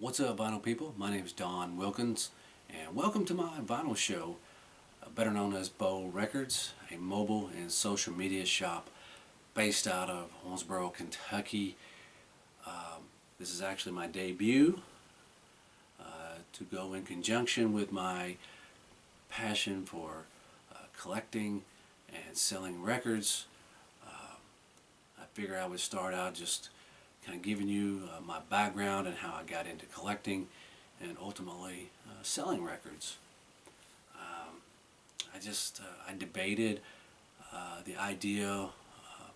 What's up, vinyl people? My name is Don Wilkins, and welcome to my vinyl show, better known as Boe Records, a mobile and social media shop based out of Owensboro, Kentucky. This is actually my debut to go in conjunction with my passion for collecting and selling records. I figured I would start out just kind of giving you my background and how I got into collecting and ultimately selling records. I debated the idea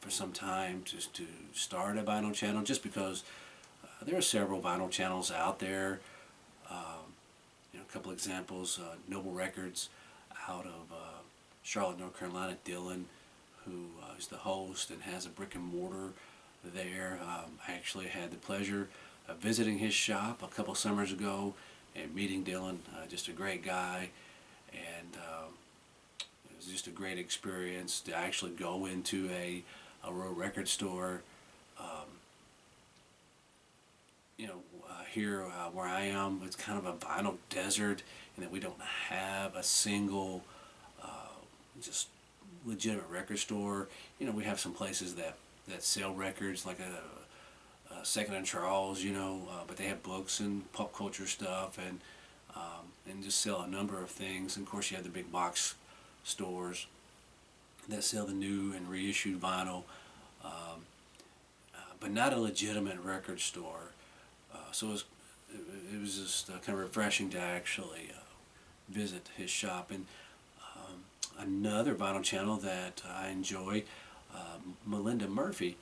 for some time just to start a vinyl channel, just because there are several vinyl channels out there. A couple examples: Noble Records out of Charlotte, North Carolina. Dylan, who is the host and has a brick and mortar there. I actually had the pleasure of visiting his shop a couple summers ago and meeting Dylan. Just a great guy, and it was just a great experience to actually go into a real record store. Here where I am, it's kind of a vinyl desert, in that we don't have a single just legitimate record store. We have some places that sell records, like a Second and Charles, but they have books and pop culture stuff, and just sell a number of things. And of course, you have the big box stores that sell the new and reissued vinyl, but not a legitimate record store. So it was just kind of refreshing to actually visit his shop. And another vinyl channel that I enjoy, Melinda Murphy,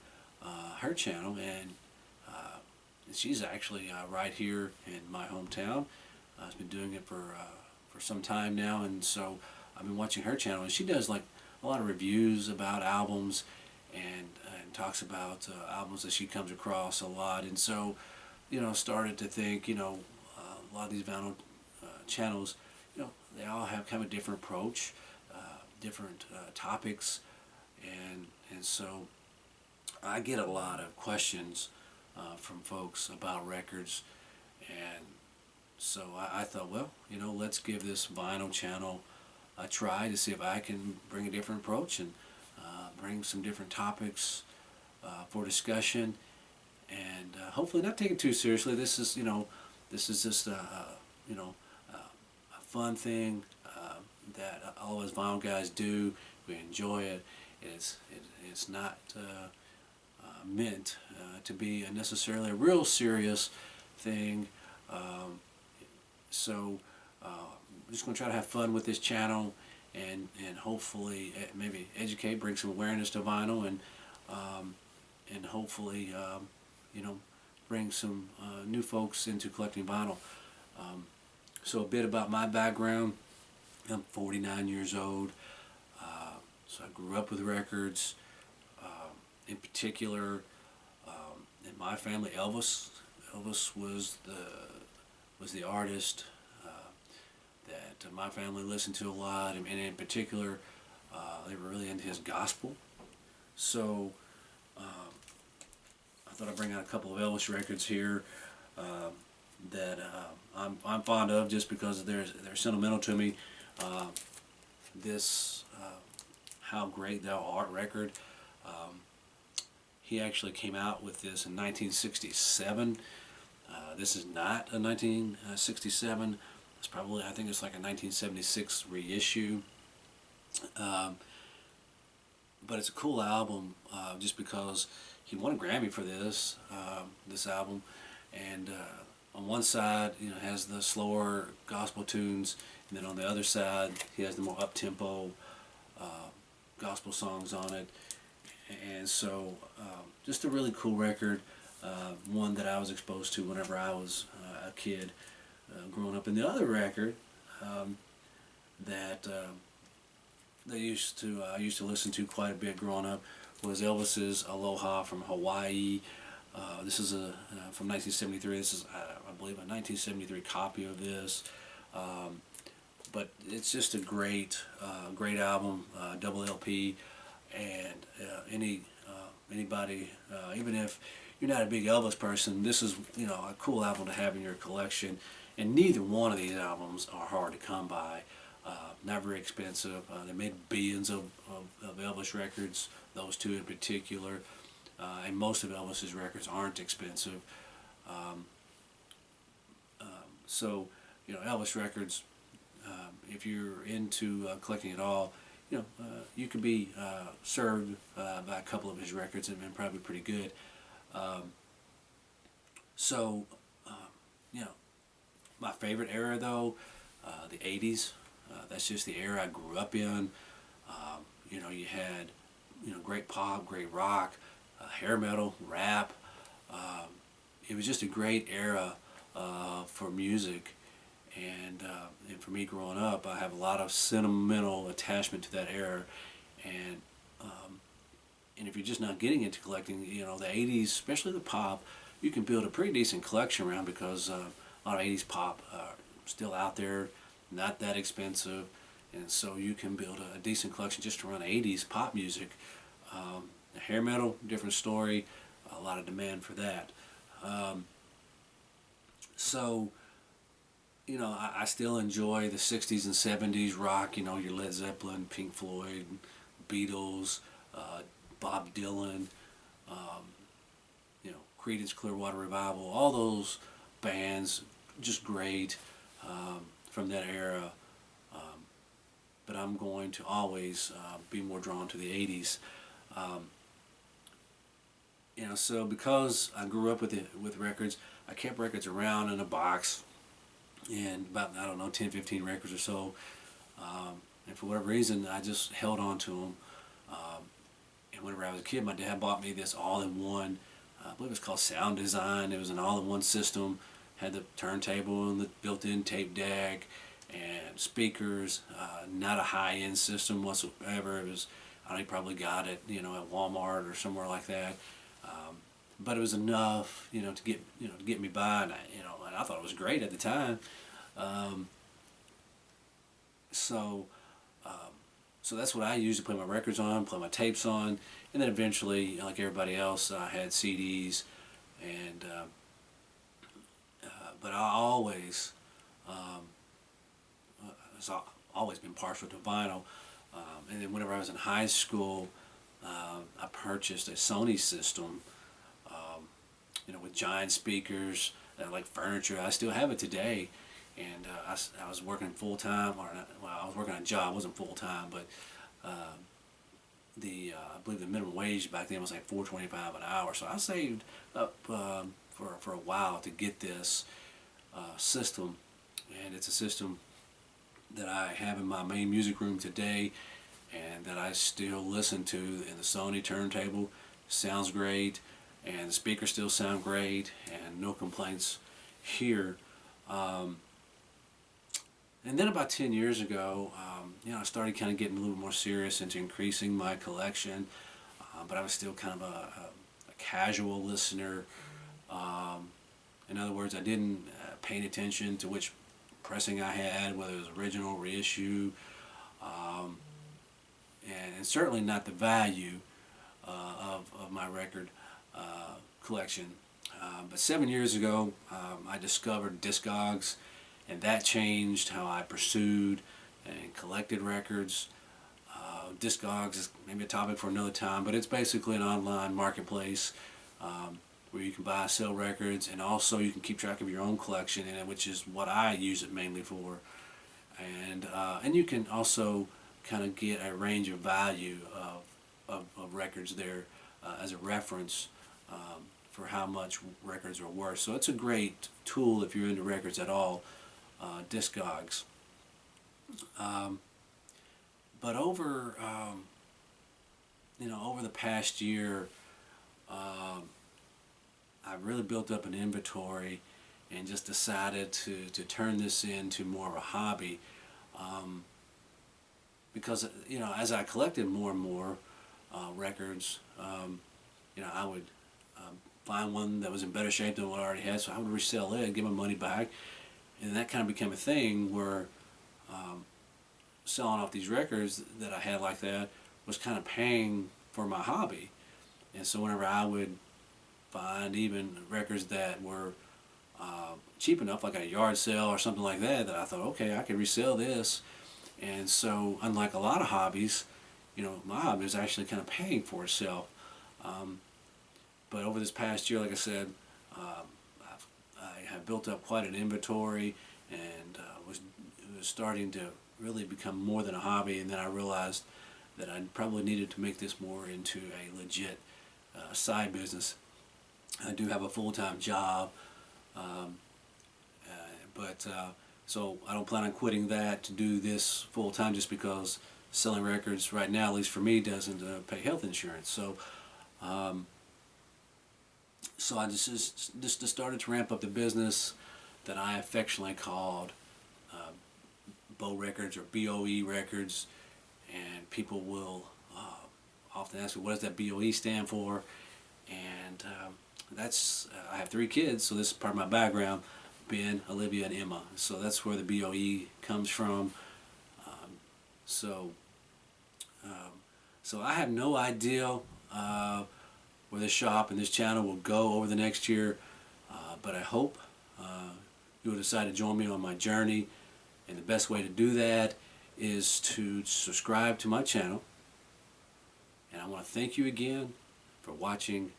her channel, and she's actually right here in my hometown. She's been doing it for some time now, and so I've been watching her channel, and she does like a lot of reviews about albums, and talks about albums that she comes across a lot. And so started to think, a lot of these vinyl channels, they all have kind of a different approach, different topics, and so I get a lot of questions from folks about records, and so I thought, well, let's give this vinyl channel a try to see if I can bring a different approach and bring some different topics for discussion, and hopefully not take it too seriously. This is just a fun thing that all us vinyl guys do. We enjoy it. It's not meant to be necessarily a real serious thing. So I'm just going to try to have fun with this channel, and hopefully maybe educate, bring some awareness to vinyl, and hopefully bring some new folks into collecting vinyl. So a bit about my background. I'm 49 years old, so I grew up with records. In particular, in my family, Elvis was the artist that my family listened to a lot, and in particular, they were really into his gospel. So I thought I'd bring out a couple of Elvis records here that I'm fond of, just because they're sentimental to me. This How Great Thou Art record, he actually came out with this in 1967. This is not a 1967. It's probably, I think it's like a 1976 reissue. But it's a cool album, just because he won a Grammy for this album. And on one side, it has the slower gospel tunes, and then on the other side, he has the more up-tempo gospel songs on it. And so, just a really cool record, one that I was exposed to whenever I was a kid growing up. And the other record that I used to listen to quite a bit growing up was Elvis's Aloha from Hawaii. This is from 1973. This is, I believe, a 1973 copy of this. But it's just a great album, double LP, and anybody, even if you're not a big Elvis person, this is, you know, a cool album to have in your collection. And neither one of these albums are hard to come by. Not very expensive. They made billions of Elvis records, those two in particular. And most of Elvis's records aren't expensive. Um, so, you know, Elvis records, if you're into collecting it all, you know, you can be served by a couple of his records and probably pretty good. Um, so, um, you know, my favorite era though, the 80s. That's just the era I grew up in. You know, you had, you know, great pop, great rock, hair metal, rap. Um, it was just a great era for music. And for me growing up, I have a lot of sentimental attachment to that era. And um, and if you're just not getting into collecting, you know, the 80s, especially the pop, you can build a pretty decent collection around because a lot of 80s pop are still out there, not that expensive, and so you can build a decent collection just around 80s pop music. The hair metal, different story, a lot of demand for that. Um, so, you know, I still enjoy the 60s and 70s rock, you know, your Led Zeppelin, Pink Floyd, Beatles, uh, Bob Dylan, um, you know, Creedence Clearwater Revival, all those bands, just great from that era. Um, but I'm going to always be more drawn to the 80s. Um, you know, so because I grew up with records, I kept records around in a box, and about, I don't know, 10, 15 records or so. And for whatever reason, I just held on to them. Um, and whenever I was a kid, my dad bought me this all-in-one, I believe it was called Sound Design. It was an all-in-one system, had the turntable and the built-in tape deck and speakers. Not a high-end system whatsoever. It was, I think, probably got it, you know, at Walmart or somewhere like that. But it was enough, you know, to get me by, and I thought it was great at the time. Um, so, um, so that's what I used to play my records on, play my tapes on, and then eventually, like everybody else, I had CDs, and but I always, um, it's always been partial to vinyl. And then whenever I was in high school, I purchased a Sony system, you know, with giant speakers, like furniture. I still have it today, and I was working full time, or not, well, I was working a job. It wasn't full time, but I believe the minimum wage back then was like $4.25 an hour. So I saved up for a while to get this system, and it's a system that I have in my main music room today, and that I still listen to in the Sony turntable. Sounds great, and the speakers still sound great, and no complaints here. Um, and then about 10 years ago, you know, I started kind of getting a little more serious into increasing my collection, but I was still kind of a casual listener. Um, in other words, I didn't pay attention to which pressing I had, whether it was original, reissue, um, and certainly not the value of my record collection. But 7 years ago, I discovered Discogs, and that changed how I pursued and collected records. Discogs is maybe a topic for another time, but it's basically an online marketplace where you can buy and sell records, and also you can keep track of your own collection in it, which is what I use it mainly for. And you can also kind of get a range of value of records there as a reference for how much records are worth. So it's a great tool if you're into records at all, Discogs. But over the past year, I've really built up an inventory and just decided to turn this into more of a hobby. Because, you know, as I collected more and more records, you know, I would find one that was in better shape than what I already had, so I would resell it, give my money back, and that kind of became a thing where selling off these records that I had like that was kind of paying for my hobby. And so whenever I would find even records that were cheap enough, like at a yard sale or something like that, that I thought, okay, I can resell this. And so, unlike a lot of hobbies, my hobby is actually kind of paying for itself. Um, but over this past year, like I said, I have built up quite an inventory, and it was starting to really become more than a hobby. And then I realized that I probably needed to make this more into a legit side business. I do have a full-time job, um, but so I don't plan on quitting that to do this full-time, just because selling records right now, at least for me, doesn't pay health insurance. Um, so I just started to ramp up the business that I affectionately called uh, Boe Records, or BOE Records, and people will often ask me, what does that BOE stand for? And that's I have 3 kids, so this is part of my background: Ben, Olivia, and Emma. So that's where the BOE comes from. Um, so um, so I have no idea where this shop and this channel will go over the next year, but I hope you will decide to join me on my journey. And the best way to do that is to subscribe to my channel. And I want to thank you again for watching,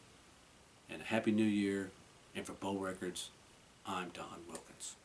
and a Happy New Year. And for Boe Records, I'm Don Wilkins.